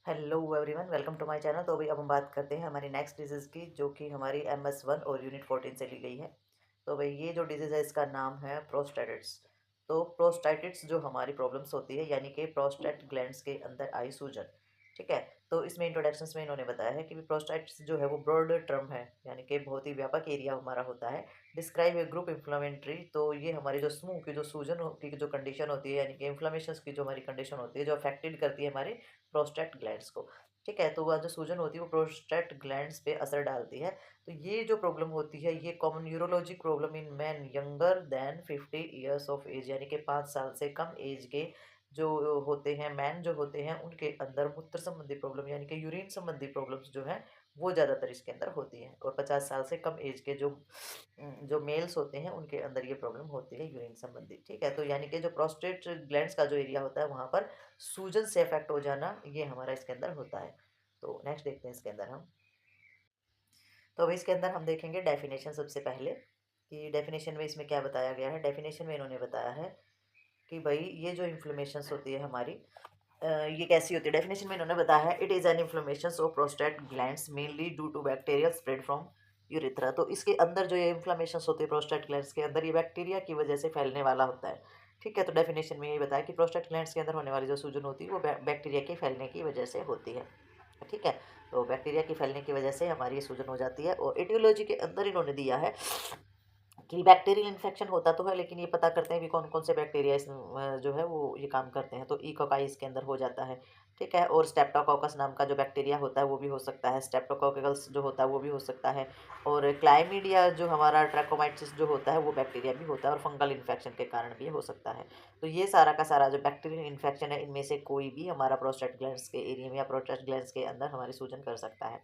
Hello everyone, welcome to my channel. तो अभी अब हम बात करते हैं हमारी नेक्स्ट डिजीज़ की, जो कि हमारी MS1 और यूनिट 14 से ली गई है। तो भाई ये जो डिजीज़ है इसका नाम है प्रोस्टेटिट्स। तो प्रोस्टेटिट्स जो हमारी प्रॉब्लम्स होती है, यानी कि प्रोस्टेट ग्लैंड्स के अंदर आई सूजन। ठीक है। तो इसमें इंट्रोडक्शंस में इन्होंने बताया है कि प्रोस्टेटिट्स जो है वो ब्रॉड टर्म है, यानी कि बहुत ही व्यापक एरिया हमारा होता है। डिस्क्राइब ए ग्रुप इन्फ्लेमेटरी, तो ये हमारी जो समूह की जो सूजन की जो कंडीशन होती है, यानी कि इन्फ्लेमेशन की जो हमारी कंडीशन होती है, जो अफेक्टेड करती है हमारे प्रोस्टेट ग्लैंड्स को। ठीक है। तो वह जो सूजन होती है वो प्रोस्टेट ग्लैंड्स पे असर डालती है। तो ये जो प्रॉब्लम होती है ये common urologic problem in man younger than 50 years of age, यानी कि 5 साल से कम एज के जो होते हैं, मैन जो होते हैं, उनके अंदर मूत्र संबंधी प्रॉब्लम यानी कि यूरिन संबंधी प्रॉब्लम्स जो है वो ज़्यादातर इसके अंदर होती हैं। और 50 साल से कम एज के जो मेल्स होते हैं उनके अंदर ये प्रॉब्लम होती है यूरिन संबंधी। ठीक है। तो यानी कि जो प्रोस्टेट ग्लैंड्स का जो एरिया होता है वहाँ पर सूजन से अफेक्ट हो जाना ये हमारा इसके अंदर होता है। तो नेक्स्ट देखते हैं इसके अंदर हम। तो अब इसके अंदर हम देखेंगे डेफिनेशन सबसे पहले, कि डेफिनेशन में इसमें क्या बताया गया है। डेफिनेशन में इन्होंने बताया है कि भाई ये जो इन्फ्लेमेशंस होती है हमारी, ये कैसी होती है। डेफिनेशन में इन्होंने बताया है, it is an inflammation of prostate glands mainly due to bacterial spread from urethra. तो इसके अंदर जो ये इन्फ्लेमेशंस होती है प्रोस्टेट ग्लैंड्स के अंदर, ये बैक्टीरिया की वजह से फैलने वाला होता है। ठीक है। तो डेफिनेशन में ये बताया कि प्रोस्टेट ग्लैंड्स के अंदर होने वाली जो सूजन होती है वो बैक्टीरिया के फैलने की वजह से होती है। ठीक है। तो बैक्टीरिया की फैलने की वजह से हमारी ये सूजन हो जाती है। और एटियोलॉजी के अंदर इन्होंने दिया है कि बैक्टीरियल इन्फेक्शन होता तो है, लेकिन ये पता करते हैं कि कौन कौन से बैक्टीरिया इस जो है वो ये काम करते हैं। तो इकोकाई इसके अंदर हो जाता है। ठीक है। और स्टेप्टोकोकस नाम का जो बैक्टीरिया होता है वो भी हो सकता है, स्टेप्टोकोकल्स जो होता है वो भी हो सकता है। और क्लाइमीडिया जो हमारा ट्रैकोमाइटिस जो होता है वो बैक्टीरिया भी होता है, और फंगल इन्फेक्शन के कारण भी हो सकता है। तो ये सारा का सारा जो बैक्टीरियल इन्फेक्शन है, इनमें से कोई भी हमारा प्रोस्टेट ग्लैंड्स के एरिया में या प्रोस्टेट ग्लैंड्स के अंदर हमारी सूजन कर सकता है।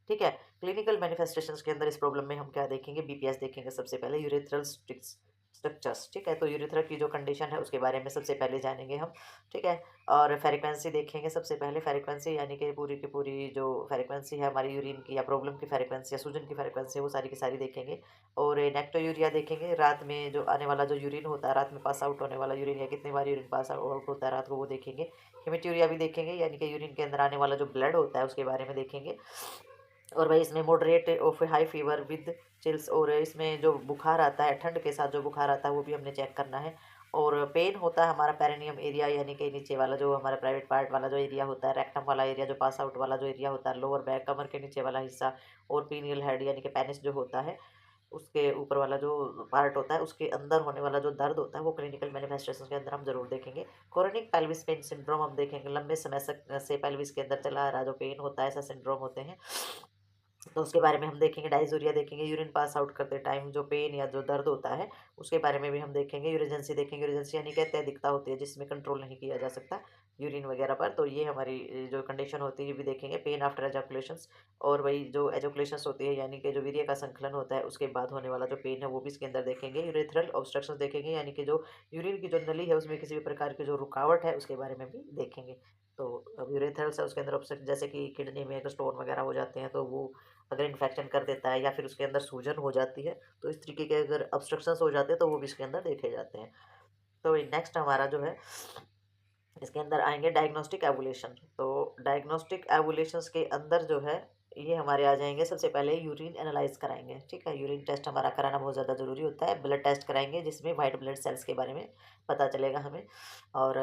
ठीक है। क्लिनिकल मैनिफेस्टेशंस के अंदर इस प्रॉब्लम में हम क्या देखेंगे, बीपीएस देखेंगे सबसे पहले, यूरेथ्रल स्ट्रक्चर्स। ठीक है। तो यूरेथ्रा की जो कंडीशन है उसके बारे में सबसे पहले जानेंगे हम। ठीक है। और फ्रीक्वेंसी देखेंगे सबसे पहले। फ्रीक्वेंसी यानी कि पूरी की पूरी जो फ्रीक्वेंसी है हमारी यूरिन की, या प्रॉब्लम की फ्रीक्वेंसी या सूजन की फ्रीक्वेंसी, वो सारी की सारी देखेंगे। और नेक्टोयूरिया देखेंगे, रात में जो आने वाला जो यूरिन होता है, रात में पास आउट होने वाला यूरिन, या कितनी बार यूरिन पास आउट होता है रात को, वो देखेंगे। हेमेट्यूरिया भी देखेंगे, यानी कि यूरिन के अंदर आने वाला जो ब्लड होता है उसके बारे में देखेंगे। और भाई इसमें moderate of high fever with chills, और इसमें जो बुखार आता है, ठंड के साथ जो बुखार आता है वो भी हमने चेक करना है। और पेन होता है हमारा पेरिनियम एरिया, यानी कि नीचे वाला जो हमारा प्राइवेट पार्ट वाला जो एरिया होता है, रेक्टम वाला एरिया जो पास आउट वाला जो एरिया होता है, लोअर बैक कमर के नीचे वाला हिस्सा। और पीनियल हेड यानी कि पेनिस जो होता है, उसके ऊपर वाला जो पार्ट होता है, उसके अंदर होने वाला जो दर्द होता है वो क्लिनिकल मैनिफेस्टेशन के अंदर हम जरूर देखेंगे। क्रोनिक पेल्विस पेन सिंड्रोम हम देखेंगे, लंबे समय से पेल्विस के अंदर चला आ रहा जो पेन होता है, ऐसा सिंड्रोम होते हैं। तो उसके बारे में हम देखेंगे। डायज़ूरिया देखेंगे, यूरिन पास आउट करते टाइम जो पेन या जो दर्द होता है उसके बारे में भी हम देखेंगे। यूरेजेंसी देखेंगे, यूरेजेंसी यानी कि अत्यधिकता होती है जिसमें कंट्रोल नहीं किया जा सकता यूरिन वगैरह पर, तो ये हमारी जो कंडीशन होती है ये भी देखेंगे। पेन आफ्टर एजोकुलेशंस, और वही जो एजोकुलेशंस होती है यानी कि जो वीर्य का संकलन होता है उसके बाद होने वाला जो पेन है वो भी इसके अंदर देखेंगे। यूरेथ्रल ऑब्स्ट्रक्शंस देखेंगे, यानी कि जो यूरिन की जो नली है उसमें किसी भी प्रकार की जो रुकावट है उसके बारे में भी देखेंगे। तो अब यूरेथ्रल्स है उसके अंदर ऑब्स्ट्रक्शन, जैसे कि किडनी में अगर स्टोन वगैरह हो जाते हैं तो वो अगर इन्फेक्शन कर देता है, या फिर उसके अंदर सूजन हो जाती है, तो इस तरीके के अगर ऑब्स्ट्रक्शंस हो जाते हैं तो वो भी इसके अंदर देखे जाते हैं। तो नेक्स्ट हमारा जो है इसके अंदर आएंगे डायग्नोस्टिक एवोल्यूशन। तो डायग्नोस्टिक एवोल्यूशंस के अंदर जो है ये हमारे आ जाएंगे। सबसे पहले यूरिन एनालाइज कराएंगे। ठीक है। यूरिन टेस्ट हमारा कराना बहुत ज़्यादा ज़रूरी होता है। ब्लड टेस्ट कराएंगे जिसमें वाइट ब्लड सेल्स के बारे में पता चलेगा हमें। और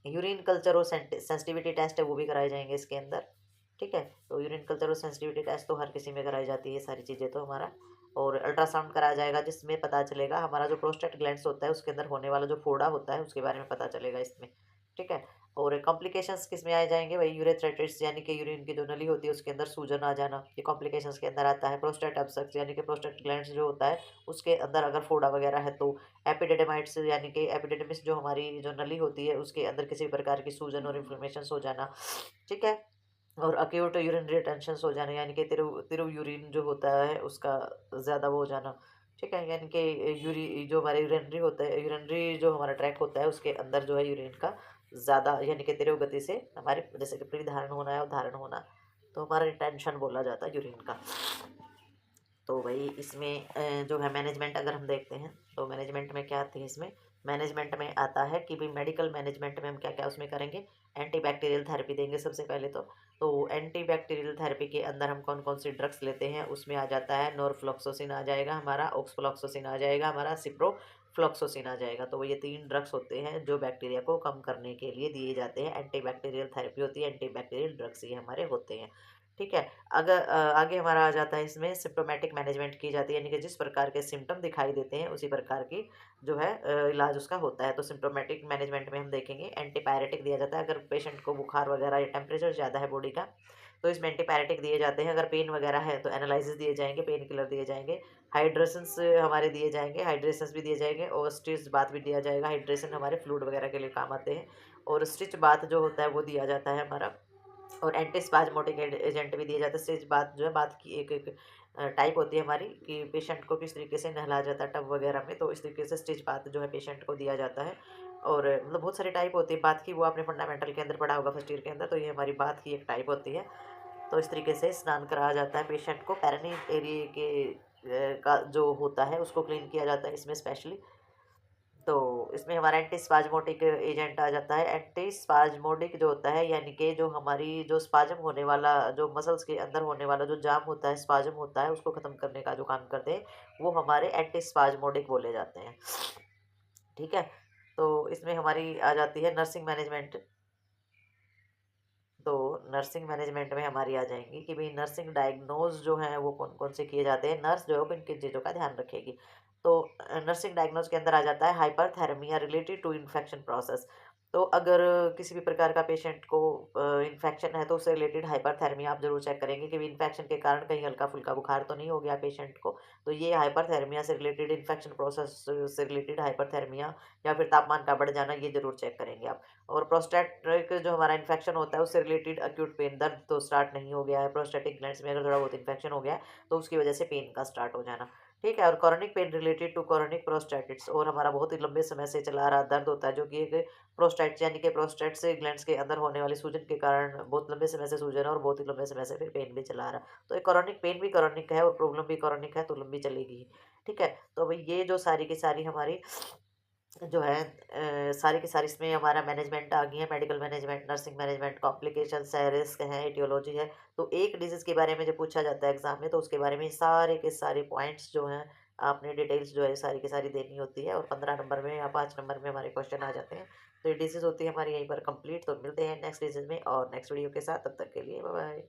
यूरिन कल्चर और सेंसिटिविटी टेस्ट है वो भी कराए जाएंगे इसके अंदर। ठीक है। तो यूरिन कल्चर और सेंसिटिविटी टेस्ट तो हर किसी में कराई जाती है, ये सारी चीज़ें तो हमारा। और अल्ट्रासाउंड कराया जाएगा जिसमें पता चलेगा हमारा जो प्रोस्टेट ग्लैंड्स होता है उसके अंदर होने वाला जो फोड़ा होता है उसके बारे में पता चलेगा इसमें। ठीक है। और कॉम्प्लिकेशंस किस में आ जाएंगे, वही यूरेथ्राइटिस यानी कि यूरिन की जो नली होती है उसके अंदर सूजन आ जाना, ये कॉम्प्लिकेशंस के अंदर आता है। प्रोस्टेट अब्सेक्स यानी कि प्रोस्टेट ग्लैंड्स जो होता है उसके अंदर अगर फोड़ा वगैरह है तो। एपिडिडेमाइट्स यानी कि एपिडिडेमिस जो हमारी जो नली होती है उसके अंदर किसी प्रकार की सूजन और इन्फ्लेमेशन हो जाना। ठीक है। और अक्यूट यूरिनरी टेंशन हो जाना, यानी कि तिरु तिरु यूरिन जो होता है उसका ज़्यादा वो हो जाना। ठीक है। यानी कि यूरी जो हमारे यूरिनरी होता है, यूरिनरी जो हमारा ट्रैक होता है उसके अंदर जो है यूरिन का ज़्यादा, यानी कि तेरव गति से हमारे जैसे कि प्रीधारण होना है अवधारण होना, तो हमारा रिटेंशन बोला जाता है यूरिन का। तो भाई इसमें जो है मैनेजमेंट अगर हम देखते हैं तो मैनेजमेंट में क्या आती है इसमें, मैनेजमेंट में आता है कि भाई मेडिकल मैनेजमेंट में हम क्या क्या उसमें करेंगे, एंटीबैक्टीरियल थेरेपी देंगे सबसे पहले तो एंटीबैक्टीरियल थेरेपी के अंदर हम कौन कौन सी ड्रग्स लेते हैं, उसमें आ जाता है नॉरफ्लॉक्सोसिन आ जाएगा हमारा, ऑक्सफ्लॉक्सोसिन आ जाएगा हमारा, सिप्रोफ्लॉक्सोसिन आ जाएगा। तो ये 3 ड्रग्स होते हैं जो बैक्टीरिया को कम करने के लिए दिए जाते हैं, एंटीबैक्टीरियल थेरेपी होती है, एंटीबैक्टीरियल ड्रग्स ये हमारे होते हैं। ठीक है। अगर आगे हमारा आ जाता है इसमें सिम्प्टोमेटिक मैनेजमेंट की जाती है, यानी कि जिस प्रकार के सिम्टम दिखाई देते हैं उसी प्रकार की जो है इलाज उसका होता है। तो सिम्प्टोमेटिक मैनेजमेंट में हम देखेंगे एंटीपायरेटिक दिया जाता है अगर पेशेंट को बुखार वगैरह या टेम्परेचर ज़्यादा है बॉडी का, तो इसमें एंटीपायरेटिक दिए जाते हैं। अगर पेन वगैरह है तो एनालाइसिस दिए जाएंगे, पेन किलर दिए जाएंगे, हाइड्रेशंस हमारे दिए जाएंगे, हाइड्रेशंस भी दिए जाएंगे, और स्टिच बाथ भी दिया जाएगा। हाइड्रेशन हमारे फ्लूइड वगैरह के लिए काम आते हैं, और स्टिच बाथ जो होता है वो दिया जाता है हमारा, और एंटीस्पाज्मोटिक एजेंट भी दिए जाते हैं। स्टिच बाथ जो है, बात की एक एक टाइप होती है हमारी कि पेशेंट को किस तरीके से नहलाया जाता है टब वगैरह में, तो इस तरीके से स्टिच बाथ जो है पेशेंट को दिया जाता है। और मतलब बहुत सारी टाइप होती है बात की, वो आपने फंडामेंटल के अंदर पढ़ा होगा फर्स्ट ईयर के अंदर, तो ये हमारी बात की एक टाइप होती है। तो इस तरीके से स्नान कराया जाता है पेशेंट को, पेरिनी एरिया के का जो होता है उसको क्लीन किया जाता है इसमें स्पेशली। तो इसमें हमारा एंटीस्पाज्मोटिक एजेंट आ जाता है। एंटीस्पाज्मोटिक जो होता है, यानी कि जो हमारी जो स्पाज्म होने वाला, जो मसल्स के अंदर होने वाला जो जाम होता है, स्पाज्म होता है, उसको ख़त्म करने का जो काम करते हैं वो हमारे एंटीस्पाज्मोटिक बोले जाते हैं। ठीक है। तो इसमें हमारी आ जाती है नर्सिंग मैनेजमेंट। तो नर्सिंग मैनेजमेंट में हमारी आ जाएंगी कि भाई नर्सिंग डायग्नोज जो है वो कौन कौन से किए जाते हैं, नर्स जो है वो किन किन चीज़ों का ध्यान रखेगी। तो नर्सिंग डायग्नोज के अंदर आ जाता है हाइपरथेरेमिया रिलेटेड टू इन्फेक्शन प्रोसेस। तो अगर किसी भी प्रकार का पेशेंट को इन्फेक्शन है तो उससे रिलेटेड हाइपरथेरेमिया आप जरूर चेक करेंगे कि इन्फेक्शन के कारण कहीं हल्का फुल्का बुखार तो नहीं हो गया पेशेंट को। तो ये हाइपरथेरेमिया से रिलेटेड, इन्फेक्शन प्रोसेस से रिलेटेड हाइपरथेरेमिया या फिर तापमान का बढ़ जाना, ये जरूर चेक करेंगे आप। और प्रोस्टेटिक जो हमारा इन्फेक्शन होता है उससे रिलेटेड एक्यूट पेन, दर्द तो स्टार्ट नहीं हो गया है, प्रोस्टेटिक ग्लैंड्स में अगर थोड़ा बहुत इन्फेक्शन हो गया है तो उसकी वजह से पेन का स्टार्ट हो जाना। ठीक है। और कॉर्निक पेन रिलेटेड टू कॉर्निक प्रोस्टेटिट्स, और हमारा बहुत ही लंबे समय से चला आ रहा दर्द होता है जो कि एक प्रोस्टेट यानी कि प्रोस्टेट से ग्लैंड्स के अंदर होने वाली सूजन के कारण बहुत लंबे समय से सूजन है, और बहुत ही लंबे समय से फिर पेन भी चला आ रहा है। तो एक कॉर्निक पेन भी कॉर्निक है और प्रॉब्लम भी कॉर्निक है, तो लंबी चलेगी ही। ठीक है। तो भाई ये जो सारी की सारी हमारी जो है सारी की सारी इसमें हमारा मैनेजमेंट आ गई है, medical management, nursing management, complications है, रिस्क है, एटियोलॉजी है। तो एक डिजीज़ के बारे में जब पूछा जाता है एग्जाम में तो उसके बारे में सारे के सारे पॉइंट्स जो हैं आपने डिटेल्स जो है सारी की सारी देनी होती है, और 15 नंबर में या 5 नंबर में हमारे क्वेश्चन आ जाते हैं। तो ये डिजीज़ होती है हमारी यहीं पर कंप्लीट। तो मिलते हैं नेक्स्ट डिजीज़ में और नेक्स्ट वीडियो के साथ, तब तक के लिए बाय बाय।